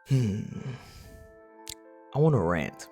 Hmm. I want to rant.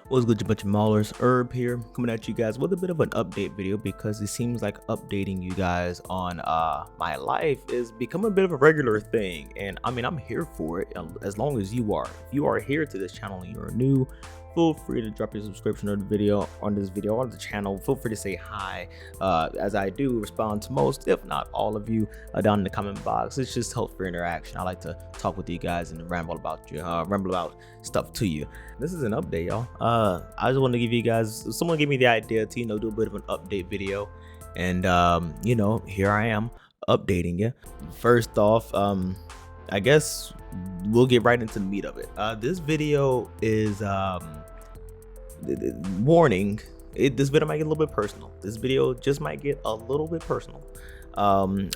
What's good, you bunch of maulers? Herb here, coming at you guys with a bit of an update video because it seems like updating you guys on my life is becoming a bit of a regular thing, and I mean I'm here for it as long as you are. If you are here to this channel and you're new, feel free to drop your subscription on the video on the channel. Feel free to say hi, as I do respond to most, if not all of you, down in the comment box. It's just helpful for interaction. I like to talk with you guys and ramble about stuff to you. This is an update, y'all. I just want to give you guys, someone gave me the idea to do a bit of an update video, and here I am updating you. First off, I guess we'll get right into the meat of it. This video is warning. This video might get a little bit personal. This video just might get a little bit personal,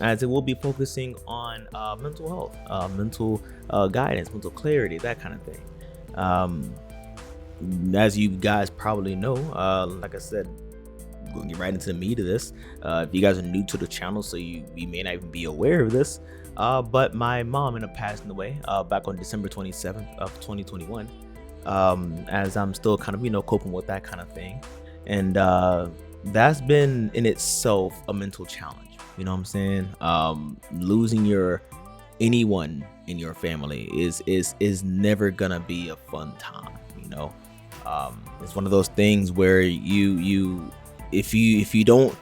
as it will be focusing on mental health, mental guidance, mental clarity, that kind of thing. As you guys probably know, like I said, we're gonna get right into the meat of this. If you guys are new to the channel, so you may not even be aware of this, but my mom ended up passing away back on December 27th of 2021. As I'm still kind of coping with that kind of thing, and that's been in itself a mental challenge. You know what I'm saying? Losing anyone in your family is never gonna be a fun time. It's one of those things where if you don't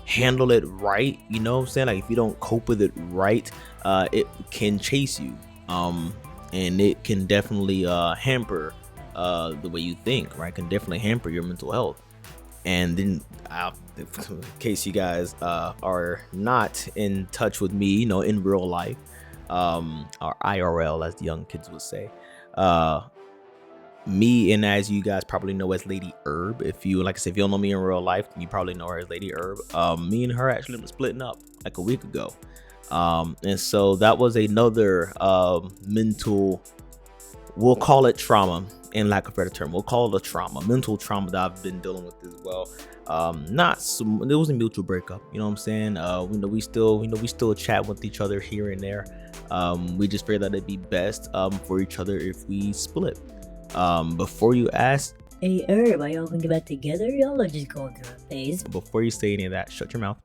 handle it right, you know what I'm saying, like if you don't cope with it right, it can chase you, and it can definitely hamper the way you think, right? Can definitely hamper your mental health. And then in case you guys are not in touch with me, in real life, or IRL as the young kids would say, me, and as you guys probably know as Lady Herb, if you like I said, if you don't know me in real life, you probably know her as Lady Herb. Me and her actually was splitting up like a week ago, and so that was another mental, we'll call it trauma, in lack of a better term, we'll call it a trauma, mental trauma that I've been dealing with as well. It was a mutual breakup, you know what I'm saying. We still chat with each other here and there. We just figured that it'd be best for each other if we split. Before you ask, hey Herb, are y'all gonna get back together? Y'all are just going through a phase. Before you say any of that, shut your mouth.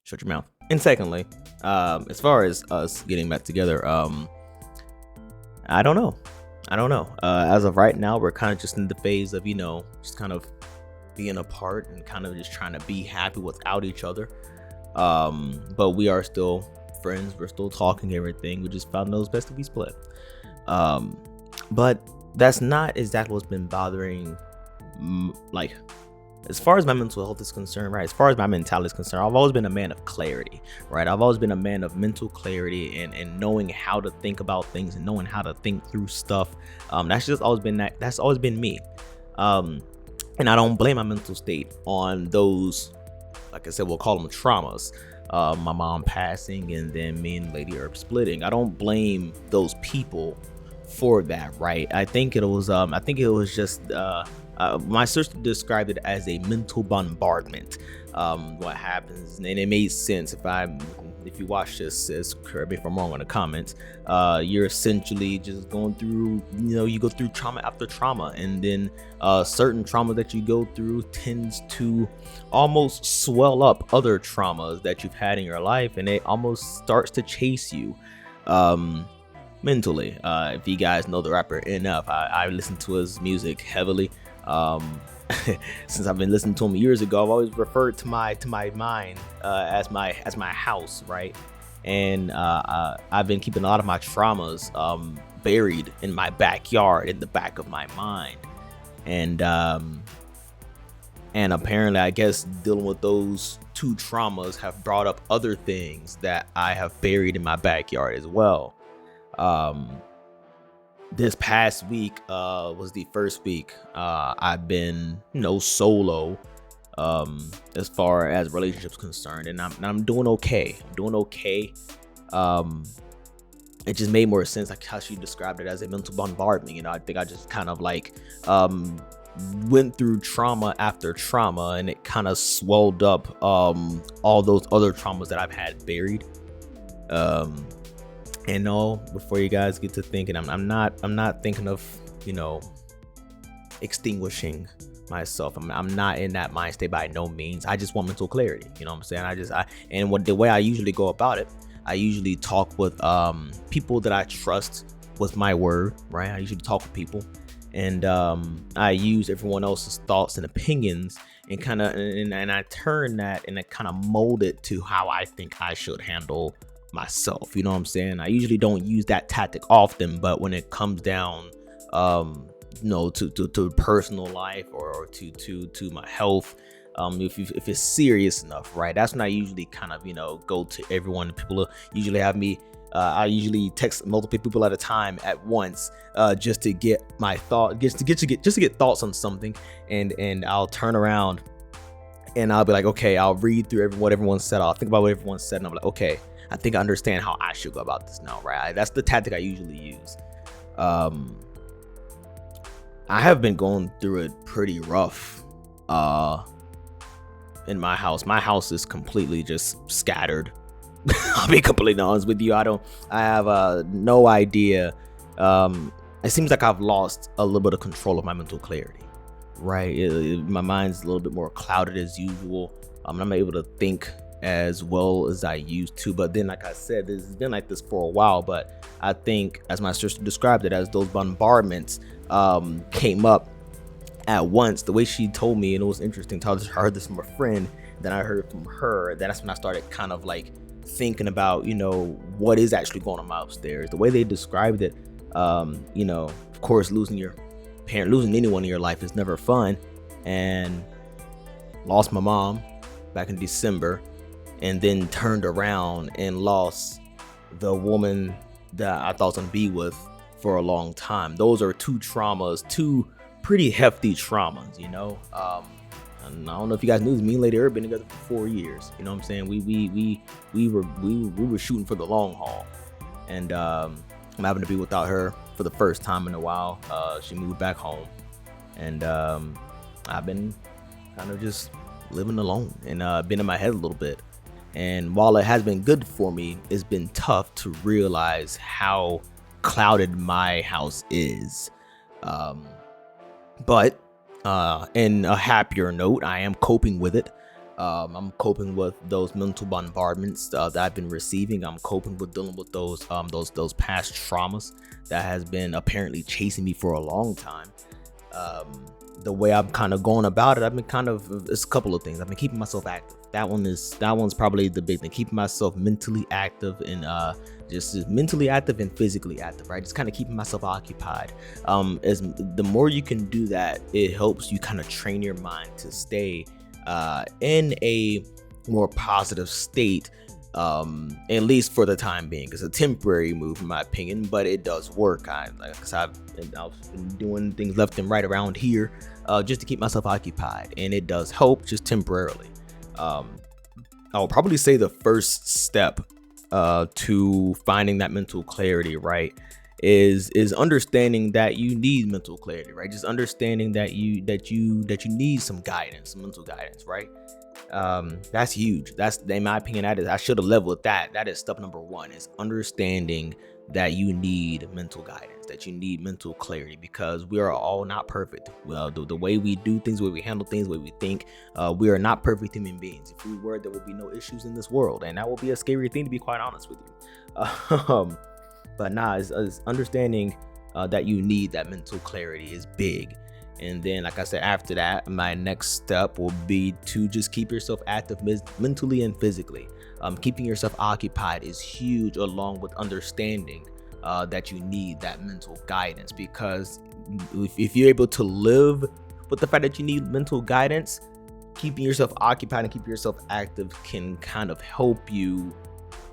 Shut your mouth. And secondly, as far as us getting back together, I don't know. As of right now, we're kind of just in the phase of, just kind of being apart and kind of just trying to be happy without each other. But we are still friends. We're still talking, everything. We just found it was best to be split. But that's not exactly what's been bothering, like, as far as my mental health is concerned, right? As far as my mentality is concerned, I've always been a man of clarity, right? I've always been a man of mental clarity and knowing how to think about things and knowing how to think through stuff. That's always been me. And I don't blame my mental state on those, like I said, we'll call them traumas. My mom passing and then me and Lady Herb splitting. I don't blame those people for that, right? I think it was just my sister described it as a mental bombardment. What happens, and it made sense if you watch this, correct me if I'm wrong in the comments. You're essentially just going through, you go through trauma after trauma, and then certain trauma that you go through tends to almost swell up other traumas that you've had in your life, and it almost starts to chase you mentally. If you guys know the rapper Enough, I listen to his music heavily. Since I've been listening to him years ago, I've always referred to my mind as my house, right? And I've been keeping a lot of my traumas buried in my backyard, in the back of my mind, and apparently, I guess dealing with those two traumas have brought up other things that I have buried in my backyard as well. This past week was the first week I've been solo as far as relationships concerned, and I'm doing okay. It just made more sense, like how she described it, as a mental bombardment. I think I just kind of like went through trauma after trauma, and it kind of swelled up all those other traumas that I've had buried. And no, before you guys get to thinking, I'm not thinking of, you know, extinguishing myself. I'm not in that mind state by no means. I just want mental clarity. You know what I'm saying? And the way I usually go about it, I usually talk with people that I trust with my word, right? I usually talk with people, and I use everyone else's thoughts and opinions and kind of and I turn that and I kind of mold it to how I think I should handle myself. You know what I'm saying? I usually don't use that tactic often, but when it comes down you know, to personal life or to my health, if it's serious enough, right, that's when I usually kind of, you know, go to everyone. People usually have me I usually text multiple people at a time at once, just to get my thought, just to get thoughts on something, and I'll turn around and I'll be like, okay, I'll read through what everyone said. I'll think about what everyone said, and I'm like, okay, I think I understand how I should go about this now, right? That's the tactic I usually use. I have been going through it pretty rough in my house. My house is completely just scattered. I'll be completely honest with you. I have no idea. It seems like I've lost a little bit of control of my mental clarity, right? My mind's a little bit more clouded as usual. I'm not able to think as well as I used to. But then, like I said, this has been like this for a while. But I think, as my sister described it, as those bombardments came up at once, the way she told me, and it was interesting. I heard this from a friend, then I heard it from her. That's when I started kind of like thinking about, you know, what is actually going on upstairs. The way they described it, you know, of course, losing your parent, losing anyone in your life is never fun. And lost my mom back in December, and then turned around and lost the woman that I thought I was gonna be with for a long time. Those are two traumas, two pretty hefty traumas, you know. And I don't know if you guys knew this, me and Lady Urb been together for 4 years. You know what I'm saying? We were shooting for the long haul, and I'm having to be without her for the first time in a while. She moved back home, and I've been kind of just living alone and been in my head a little bit. And while it has been good for me, it's been tough to realize how clouded my house is. But in a happier note, I am coping with it. I'm coping with those mental bombardments that I've been receiving. I'm coping with dealing with those past traumas that has been apparently chasing me for a long time. The way I'm kind of going about it, I've been it's a couple of things. I've been keeping myself active. That one's probably the big thing. Keeping myself mentally active and just mentally active and physically active, right? Just kind of keeping myself occupied. As the more you can do that, it helps you kind of train your mind to stay in a more positive state, at least for the time being. It's a temporary move in my opinion, but it does work. I've been doing things left and right around here just to keep myself occupied, and it does help just temporarily. I'll probably say the first step to finding that mental clarity, right, is understanding that you need mental clarity, right? Just understanding that you need some guidance, some mental guidance, right? That's huge. That's, in my opinion, I should have leveled with that. That is step number one, is understanding that you need mental guidance, that you need mental clarity, because we are all not perfect. Well, the way we do things, the way we handle things, the way we think, we are not perfect human beings. If we were, there would be no issues in this world, and that would be a scary thing, to be quite honest with you. But it's understanding that you need that mental clarity is big. And then, like I said, after that, my next step will be to just keep yourself active mentally and physically. Keeping yourself occupied is huge, along with understanding that you need that mental guidance. Because if you're able to live with the fact that you need mental guidance, keeping yourself occupied and keeping yourself active can kind of help you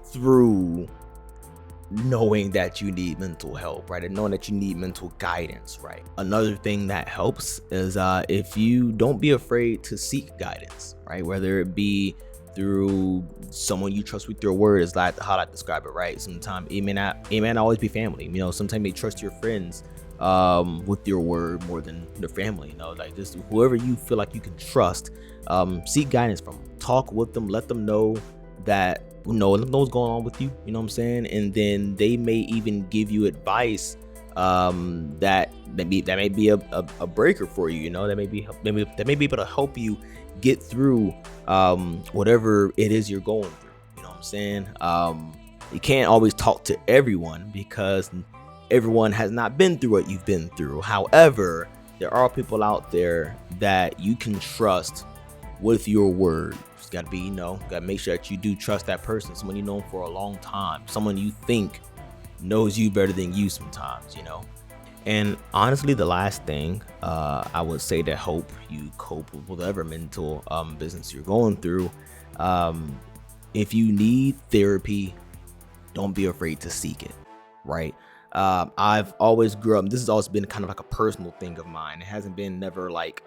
through knowing that you need mental help, right? And knowing that you need mental guidance, right? Another thing that helps is if you don't be afraid to seek guidance, right? Whether it be through someone you trust with your word, is like how I describe it, right? Sometimes it may not always be family. You know, sometimes you trust your friends with your word more than your family. You know, like just whoever you feel like you can trust, seek guidance from. Talk with them, let them know that let them know what's going on with you. You know what I'm saying? And then they may even give you advice that may be a breaker for you. You know, that may be able to help you get through whatever it is you're going through. You know what I'm saying? You can't always talk to everyone because everyone has not been through what you've been through. However, there are people out there that you can trust with your word. Just gotta be, gotta make sure that you do trust that person, someone you know for a long time, someone you think knows you better than you sometimes, And honestly, the last thing I would say to help you cope with whatever mental business you're going through, if you need therapy, don't be afraid to seek it, right? I've always grew up, this has always been kind of like a personal thing of mine. It hasn't been never like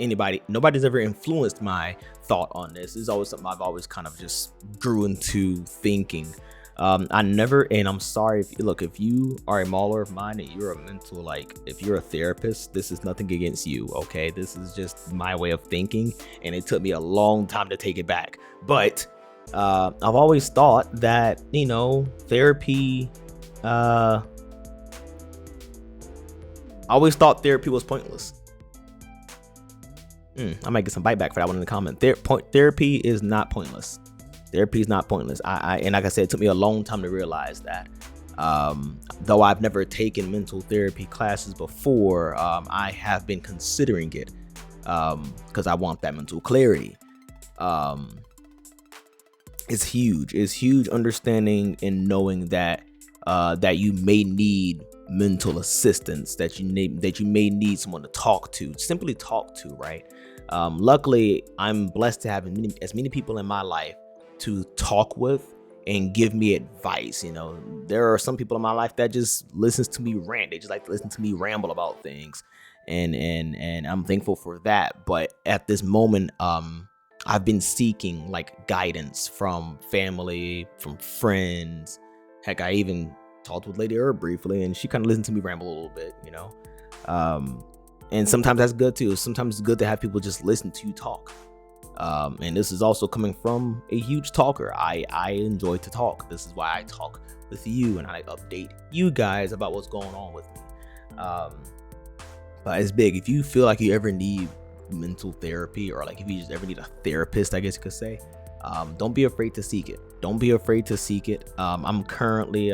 nobody's ever influenced my thought on this. This is always something I've always kind of just grew into thinking. And I'm sorry if you are a mauler of mine and you're a mental, if you're a therapist, this is nothing against you, okay? This is just my way of thinking, and it took me a long time to take it back. But I've always thought that, therapy, I always thought therapy was pointless. I might get some bite back for that one in the comment. Therapy is not pointless. Therapy is not pointless. And like I said, it took me a long time to realize that. Though I've never taken mental therapy classes before, I have been considering it because I want that mental clarity. It's huge. It's huge understanding and knowing that that you may need mental assistance, that you may need someone to talk to, simply talk to, right? Luckily, I'm blessed to have as many people in my life to talk with and give me advice. There are some people in my life that just listens to me rant. They just like to listen to me ramble about things, and I'm thankful for that. But at this moment, I've been seeking guidance from family, from friends. Heck, I even talked with Lady Urb briefly, and she kind of listened to me ramble a little bit, and sometimes that's good too. Sometimes it's good to have people just listen to you talk. And this is also coming from a huge talker. I enjoy to talk. This is why I talk with you and I update you guys about what's going on with me. But it's big. If you feel like you ever need mental therapy, or if you just ever need a therapist, I guess you could say, don't be afraid to seek it. Don't be afraid to seek it. I'm currently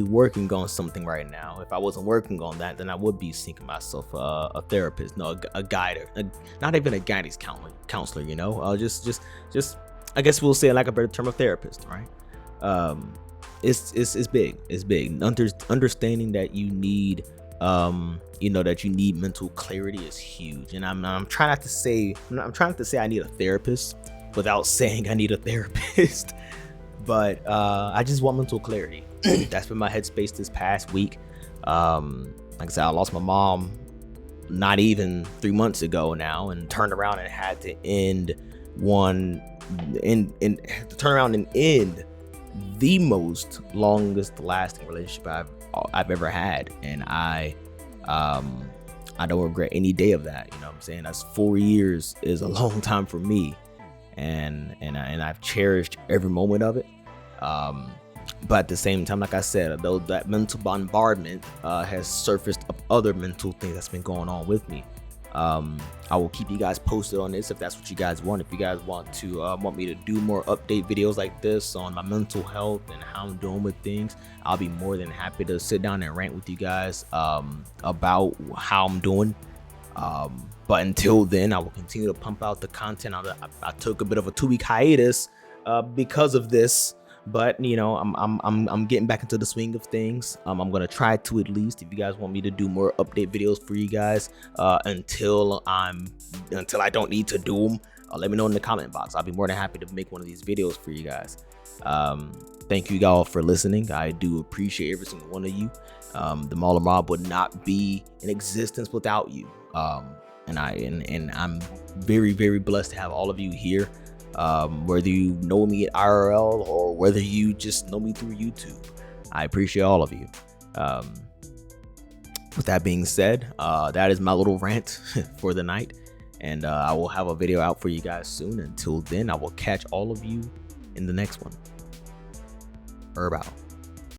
working on something right now. If I wasn't working on that, then I would be seeking myself a therapist, a guide, not even a guidance counselor, just I guess we'll say a better term, of therapist, right? It's big. It's big. Understanding that you need, that you need mental clarity is huge. And I'm trying not to say I need a therapist without saying I need a therapist. But I just want mental clarity. That's been my headspace this past week. Like I said, I lost my mom not even 3 months ago now, and turned around and had to end the most longest lasting relationship I've ever had, and I don't regret any day of that. You know what I'm saying? That's 4 years is a long time for me, and I've cherished every moment of it. But at the same time, like I said, though that mental bombardment has surfaced up other mental things that's been going on with me. I will keep you guys posted on this if that's what you guys want. If you guys want me to do more update videos like this on my mental health and how I'm doing with things, I'll be more than happy to sit down and rant with you guys about how I'm doing. But until then, I will continue to pump out the content. I took a bit of a 2-week hiatus because of this. But I'm getting back into the swing of things. I'm gonna try to, at least, if you guys want me to do more update videos for you guys, until I don't need to do them. Let me know in the comment box. I'll be more than happy to make one of these videos for you guys. Thank you all for listening. I do appreciate every single one of you. The Mauler Mob would not be in existence without you. And I'm very, very blessed to have all of you here. Whether you know me at IRL or whether you just know me through YouTube, I appreciate all of you. With that being said, that is my little rant for the night, and I will have a video out for you guys soon. Until then, I will catch all of you in the next one. Herb out.